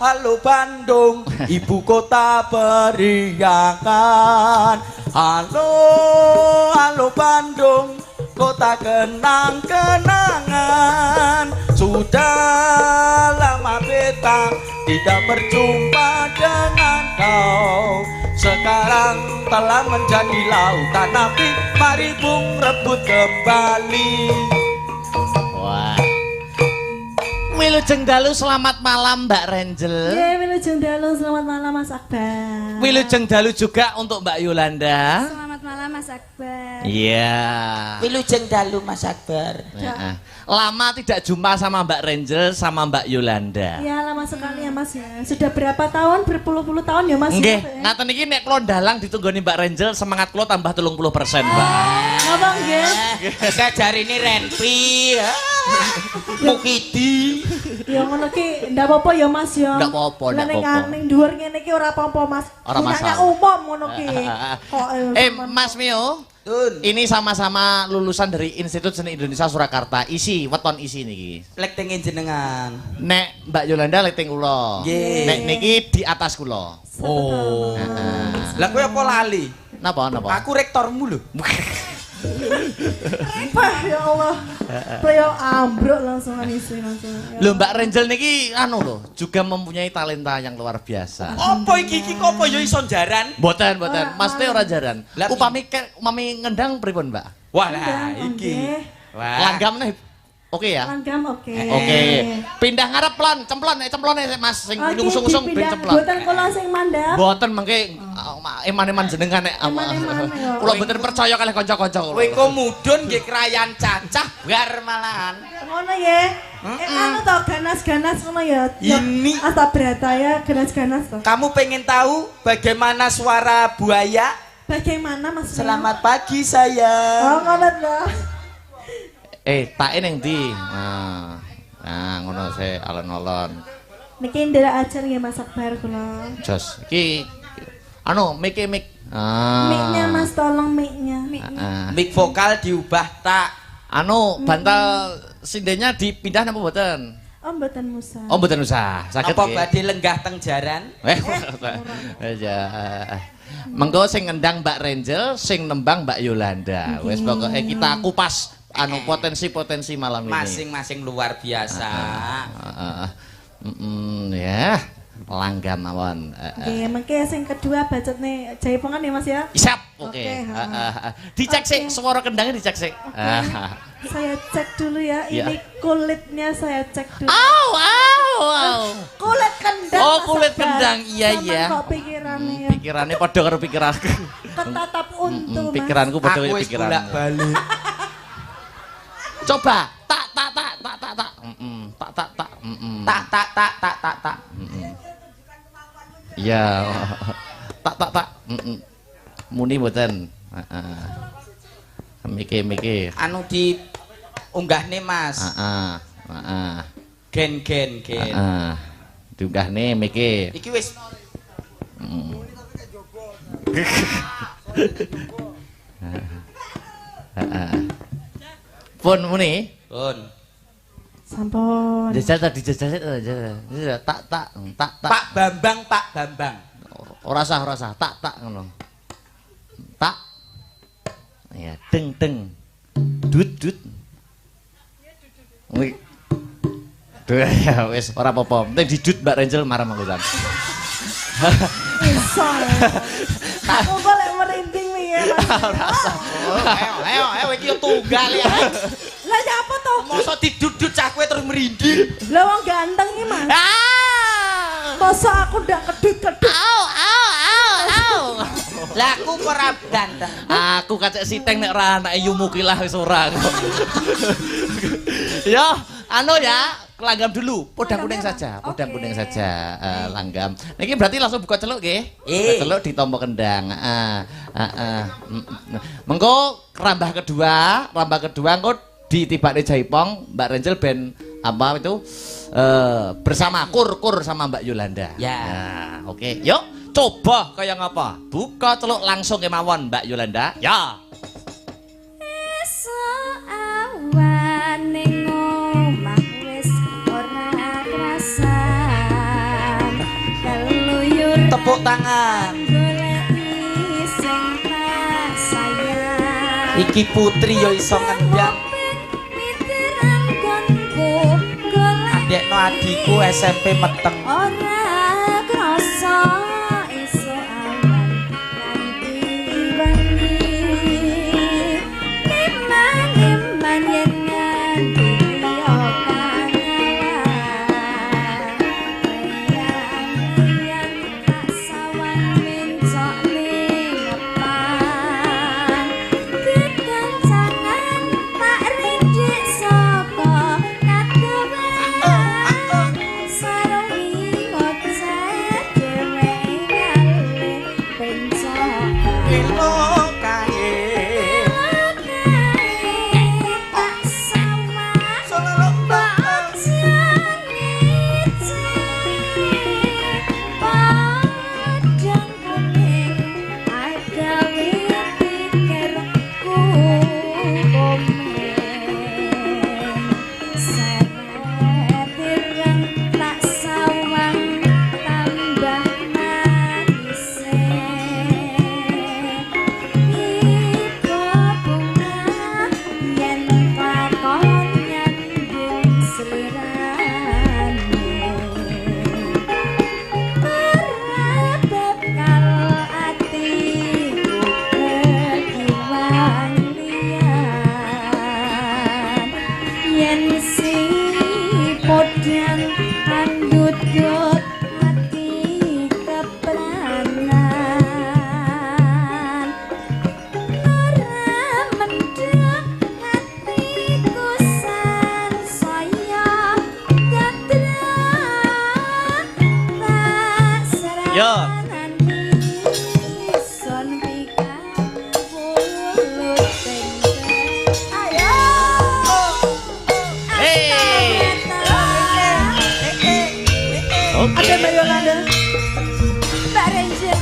Halo Bandung, ibu kota periangan. Halo Bandung, kota kenang-kenangan. Sudah lama beta tidak berjumpa dengan kau. Sekarang telah menjadi lautan api, mari bung rebut kembali. Wah. Wilujeng dalu selamat malam Mbak Renjel. Iya, Wilujeng dalu selamat malam Mas Akbar. Wilujeng dalu juga untuk Mbak Yolanda. Selamat malam Mas Akbar. Iya. Wilujeng dalu Mas Akbar. Ya. Lama tidak jumpa sama Mbak Renjel sama Mbak Yolanda. Iya, lama sekali ya Mas ya. Sudah berapa tahun? Berpuluh-puluh tahun ya Mas. Nggih, ngaten iki nek kula ndalang ditunggoni Mbak Renjel semangat kula tambah 30%, Mbak. Ngapa nggih? Enggak jarine Renpi. Mukidi. Ya ngono ki ndak apa-apa ya Mas ya. Ndak apa-apa, ndak apa-apa. Ning dhuwur ngene ki ora apa-apa Mas. Ora Punyanya masalah. umum ngono ki. Kok Mas Mio, ini sama-sama lulusan dari Institut Seni Indonesia Surakarta. Isi, weton isi niki. Lek tengin jenengan. Nek Mbak Yolanda lek teng kula. Nggih. Nek niki di atas kula. Oh. Lah kowe apa lali? Napa? Aku rektormu lho. Wah, ya Allah. Pleo ambruk langsung isi langsung. Lho Mbak Renjel niki anu lho, juga mempunyai talenta yang luar biasa. Apa iki kok apa ya iso jaran? Mboten. Mas teh ora jaran. Lah, Upami ngendang pripun, Mbak? Wah lah iki. Wah. Langgam nih. Oke ya? Langgam oke. Oke. Pindah ngarep plan, cemplon Mas sing ngusung-ngusung ben cemplon. Boten kula sing mandap. Boten mengke eman-eman jenengan nek Eman-eman, ya. kula boten percaya kalih kanca-kanca kula. Kowe kok mudhun nggih krayan cacah bar malahan. Ngono ya. Anu to ganas-ganas ngono ya. Ini. Asta berata ya ganas-ganas to. Kamu pengen tahu bagaimana suara buaya? Bagaimana Mas? Selamat pagi sayang. Oh ngono to. Tak ning ndi? Nah, ngono se alon-alon. Niki ndelok ajar nggih Mas Akbar kula. Jos. Iki mik. Mic-nya Mas tolong mic-nya. Mic vokal diubah tak. Bantal sindenya dipindah napa mboten? Oh mboten musah. Oh mboten usah. Saged Apa nggih. badhe lenggah teng jaran? Ya. Mengko sing ngendang Mbak Renjel, sing nembang Mbak Yolanda. Wis pokoke kita kupas potensi-potensi malam ini. Masing-masing luar biasa. Ya, langgam mawon. Nggih, mengke sing kedua bacotne Jaipongan ya Mas ya. Siap. Oke. Oke, Dicek sik suara kendangnya dicek sik. Saya cek dulu ya. Ya. Ini kulitnya saya cek dulu. Au. Kulit kendang. Oh, Mas kulit Akbar. kendang. Iya, Sama iya. Kok pikirannya ya. Pikirannya padha karo pikiranku. Ketatap untu Mas. Pikiranku padha Aku karo wis pikiranmu. bolak-balik. Coba tak. Tak. Iya. Tak. Muni mboten. Miki. Anu di unggahne Mas. Heeh. Gen. Diunggahne miki. Iki wis Pun muni. Pun. Sampun. Jajal tak. Pak Bambang. Ora sah. Tak ngono. Tak. Ya, deng. Dut. Wih. Ya wis ora apa-apa. Penting didut Mbak Renjel marah mangkusan. Iso. Aku kok lek merinding nih ya. Ayo iki yo tunggal ya. Lah ya apa toh? Mosok didut-dut cah kowe terus merinding. Lah wong ganteng iki, Mas. Masa aku ndak kedut-kedut. Au. Lah aku ora ganteng. Aku kacek siteng nek ra anake Yumukilah wis ora. Yo, anu ya, langgam dulu. Podang kuning saja. Langgam. Niki berarti langsung buka celuk nggih? Buka celuk ditampa kendang. Mengko rambah kedua engko ditibakne jaipong Mbak Renjel ben apa itu bersama kur sama Mbak Yolanda. Ya. Oke. Yuk, coba kaya ngapa? Buka celuk langsung kemawon Mbak Yolanda. Ya. Esuk awan ning omah wis ora krasan. Keluyur Tepuk tangan. goleki sing tak sayang. Iki putri yo iso ngendang. Miteran konku golek Adekno adikku SMP meteng. ora krasa esuk awan nganti wengi. Niman yen nganti liya kangelan. Riyan tak sawan mincok ning ngepan. Kekancangan tak rindik saka kadewan. Sarungi ngoceh dhewe ngalih pencok. Ilo kae. Tak sama Solo padang kuning agawe pikirku komen. Seret ireng tak sawang tambah manise. Iba bunga yen kakon nyanding slirane. Arep karo atiku kekiwan liyan. Yen si podang andut-dut hati kepranan. Ora mendem hatiku sansaya gatra tak seranani son pikabulut tengkeng. Ayo Oke. Ada Mbak Yolanda. Mbak Renjel,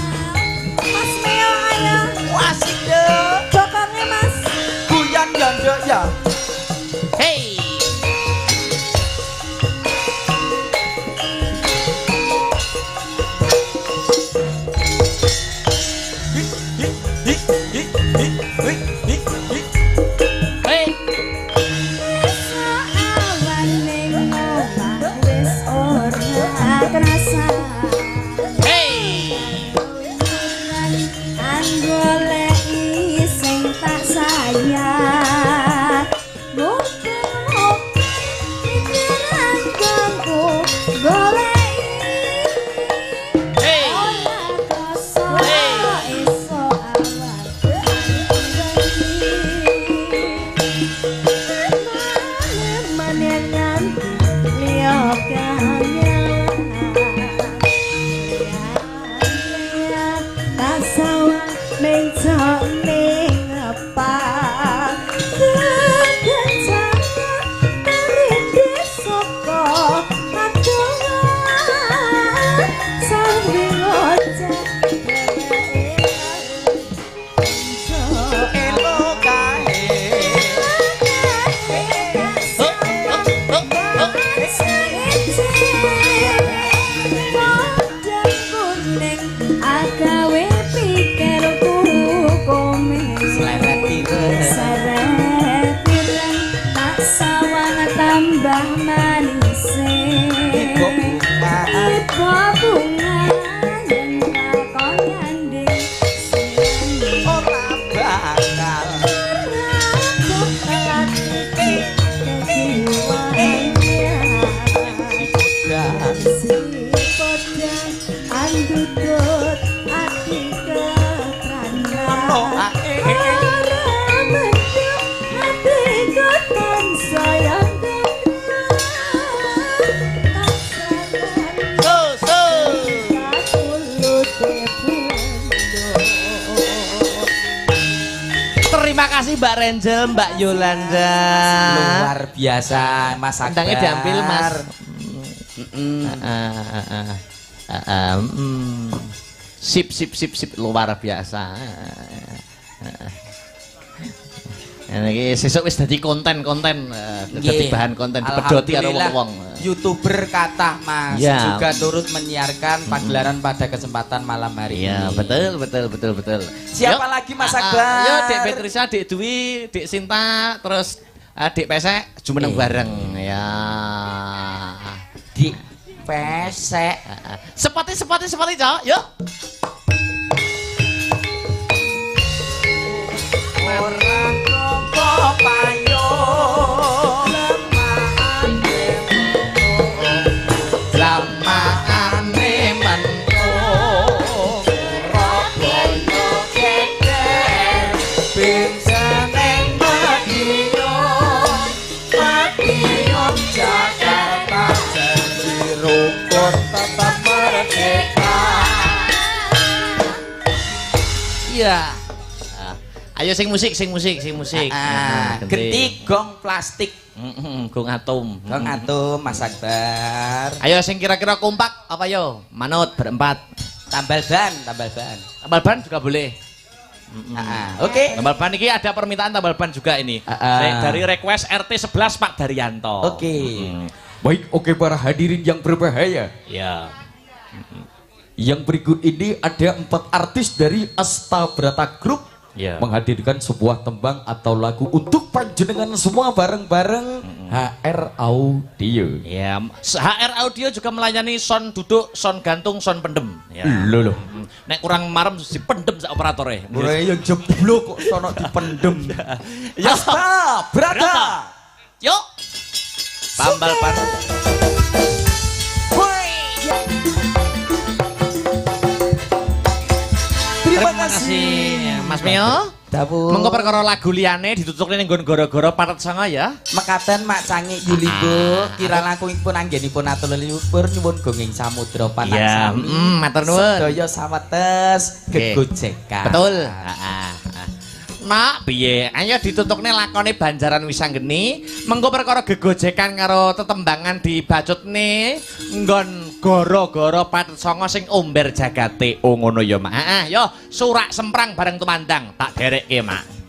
Mas Meo ayo Wasik deh. bokongnya Mas. Guyon yo nduk ya. Hey. Hey. Esok awan ning omah wis ora krasa. Hey. Anggoleki sing tak sayang. andudut ati ketranan ora mendem ati ketan sayang Terima kasih Mbak Renjel, Mbak Yolanda. Luar biasa Mas Akbar. Undangnya diambil Mas. Sip luar biasa. Ini sesuk wis dadi konten dadi bahan konten dipedhoti karo wong-wong. YouTuber kathah Mas ya. Juga turut menyiarkan pagelaran pada kesempatan malam hari ya, ini. Betul. Siapa lagi Mas Akbar? Yo Dek Beatrice, Dek Dwi, Dek Sinta, terus Dek Pesek jumeneng bareng ya. Dik Pesek. Sepati Cok. Yuk. Orang kok payo lamaane mentung Surabaya geger bensaneng Madiun Jakarta janji rukun tetap merdeka. Iya. Ayo sing musik. Genti gong plastik. Gong atom. Gong atom Mas Akbar. Ayo sing kira-kira kompak apa yo? Manut berempat. Tambal ban. Tambal ban juga boleh. Oke. Tambal ban ini ada permintaan tambal ban juga ini. Dari request RT 11 Pak Daryanto. Oke. Baik, oke para hadirin yang berbahaya. Ya. Yang berikut ini ada 4 artis dari Astabrata Group menghadirkan sebuah tembang atau lagu untuk panjenengan semua bareng-bareng HR Audio. Ya, HR Audio juga melayani sound duduk, sound gantung, sound pendem. Ya. Loh. Nek kurang marem dipendem sak operatore. Ora yang jeblok kok sono dipendem. Astabrata. Yuk. Tambal ban. Terima kasih Mas Mio. Dapur. Mengko perkara lagu liyane ditutupne ning nggon goro-goro patet sanga ya. Mekaten Mak Cangi Yuli Bu, kirana langkungipun anggenipun atur leluhur nyuwun gonging samudra panang sami. Matur nuwun. Sedaya sawetes gegojekan. Betul. Nak piye? Ayo ditutupne lakone Banjaran Wisanggeni. Mengko perkara gegojekan karo tetembangan dibacutne nggon goro-goro patet sanga sing omber jagate. Oh ngono ya, Mak. Yo surak semprang bareng tumandang. Tak derekke, Mak.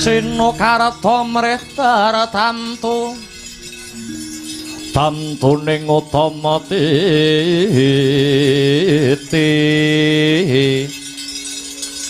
sino karata mrehtar tamtu tamtuning utama titi